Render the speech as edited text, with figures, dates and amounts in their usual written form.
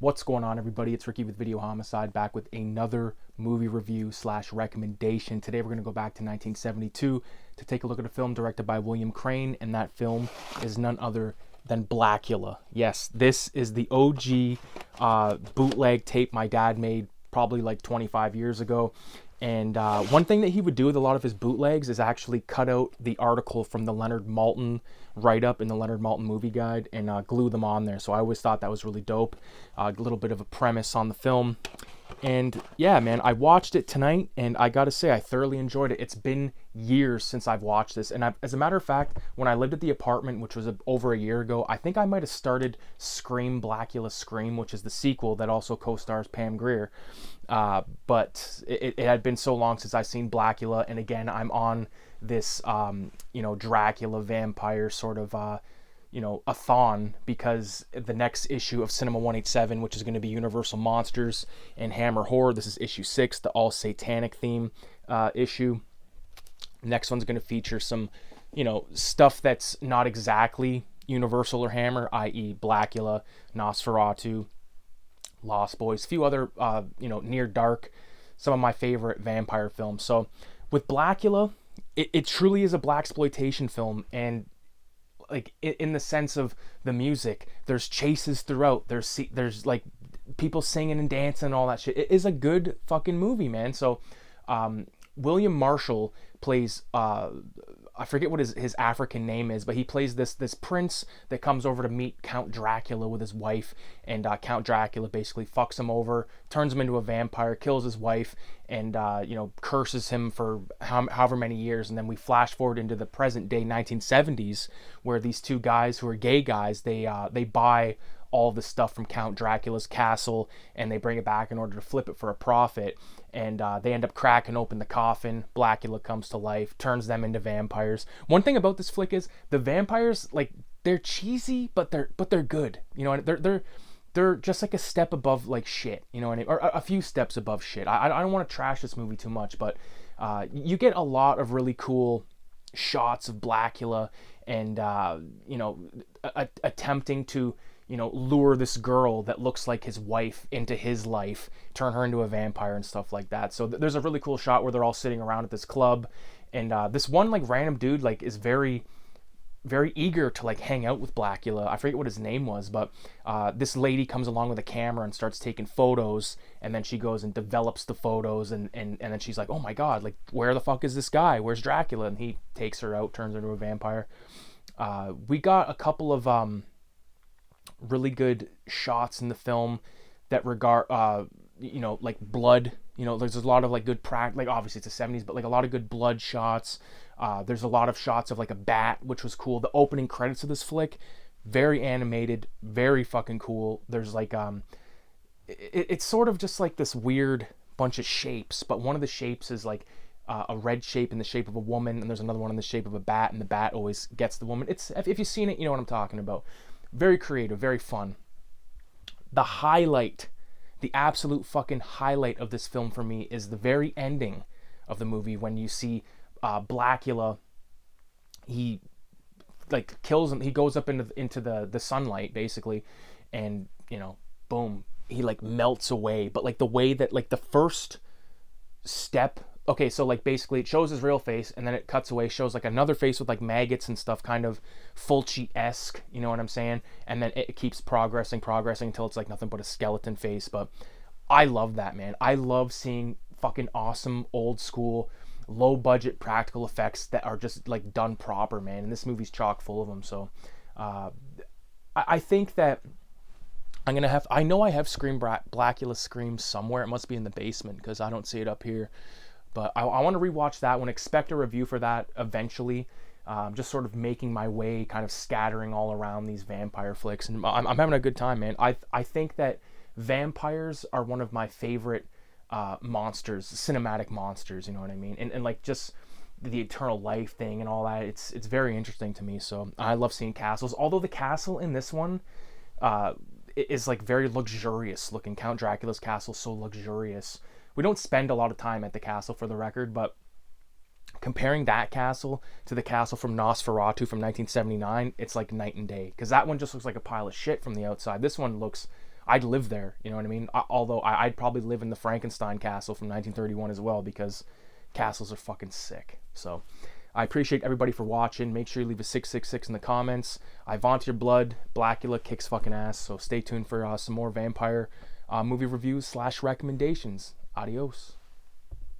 What's going on, everybody? It's Ricky with Videohomicide, back with another movie review / recommendation. Today we're going to go back to 1972 to take a look at a film directed by William Crane, and that film is none other than Blacula. Yes, this is the OG bootleg tape my dad made probably like 25 years ago. And one thing that he would do with a lot of his bootlegs is actually cut out the article from the Leonard Maltin write-up in the Leonard Maltin movie guide and glue them on there. So I always thought that was really dope. A little bit of a premise on the film. And yeah, man, I watched it tonight, and I gotta say, I thoroughly enjoyed it. It's been years since I've watched this, and as a matter of fact, when I lived at the apartment, which was over a year ago, I think I might have started Scream, Blacula Scream, which is the sequel that also co-stars Pam Grier. But it had been so long since I've seen Blacula, and again, I'm on this, Dracula vampire sort of, a thon, because the next issue of Cinema 187, which is going to be Universal Monsters and Hammer Horror, this is issue 6, the all satanic theme issue. Next one's going to feature some, stuff that's not exactly Universal or Hammer, i.e. Blacula, Nosferatu, Lost Boys, a few other, Near Dark, some of my favorite vampire films. So with Blacula, it truly is a blaxploitation film, and like in the sense of the music, there's chases throughout, there's like people singing and dancing and all that shit. It is a good fucking movie, man. So William Marshall plays I forget what his African name is, but he plays this prince that comes over to meet Count Dracula with his wife, and Count Dracula basically fucks him over, turns him into a vampire, kills his wife, and curses him for however many years. And then we flash forward into the present day 1970s, where these two guys who are gay guys, they buy all the stuff from Count Dracula's castle, and they bring it back in order to flip it for a profit. And they end up cracking open the coffin. Blacula comes to life, turns them into vampires. One thing about this flick is the vampires, like, they're cheesy, but they're good. You know, they're just like a step above like shit. You know what I mean? Or a few steps above shit. I don't want to trash this movie too much, but you get a lot of really cool shots of Blacula, and attempting to lure this girl that looks like his wife into his life, turn her into a vampire and stuff like that. So there's a really cool shot where they're all sitting around at this club, and this one like random dude like is very, very eager to like hang out with Blacula. I forget what his name was, but this lady comes along with a camera and starts taking photos, and then she goes and develops the photos, and then she's like, oh my god, like, where the fuck is this guy? Where's Dracula? And he takes her out, turns her into a vampire. We got a couple of really good shots in the film that regard like blood. There's a lot of like good like obviously it's the 70s, but like a lot of good blood shots. There's a lot of shots of like a bat, which was cool. The opening credits of this flick, very animated, very fucking cool. There's like it's sort of just like this weird bunch of shapes, but one of the shapes is like a red shape in the shape of a woman, and there's another one in the shape of a bat, and the bat always gets the woman. It's, if you've seen it, you know what I'm talking about. Very creative, very fun. The highlight, the absolute fucking highlight of this film for me is the very ending of the movie, when you see Blacula. He like kills him. He goes up into the sunlight basically, and boom, he like melts away. But like the way that like the first step. Okay, so like basically it shows his real face, and then it cuts away, shows like another face with like maggots and stuff, kind of Fulci-esque, you know what I'm saying? And then it keeps progressing until it's like nothing but a skeleton face. But I love that, man. I love seeing fucking awesome old school, low budget practical effects that are just like done proper, man. And this movie's chock full of them. So I think that I know I have Blacula Scream somewhere. It must be in the basement, because I don't see it up here. But I want to rewatch that one. Expect a review for that eventually. Just sort of making my way, kind of scattering all around these vampire flicks, and I'm having a good time, man. I think that vampires are one of my favorite monsters, cinematic monsters. You know what I mean? And like just the eternal life thing and all that. It's very interesting to me. So I love seeing castles. Although the castle in this one is like very luxurious looking. Count Dracula's castle is so luxurious. We don't spend a lot of time at the castle, for the record, but comparing that castle to the castle from Nosferatu from 1979, it's like night and day. Because that one just looks like a pile of shit from the outside. This one looks, I'd live there. You know what I mean? Although I'd probably live in the Frankenstein castle from 1931 as well, because castles are fucking sick. So I appreciate everybody for watching. Make sure you leave a 666 in the comments. I vaunt your blood. Blacula kicks fucking ass. So stay tuned for some more vampire movie reviews / recommendations. Adios.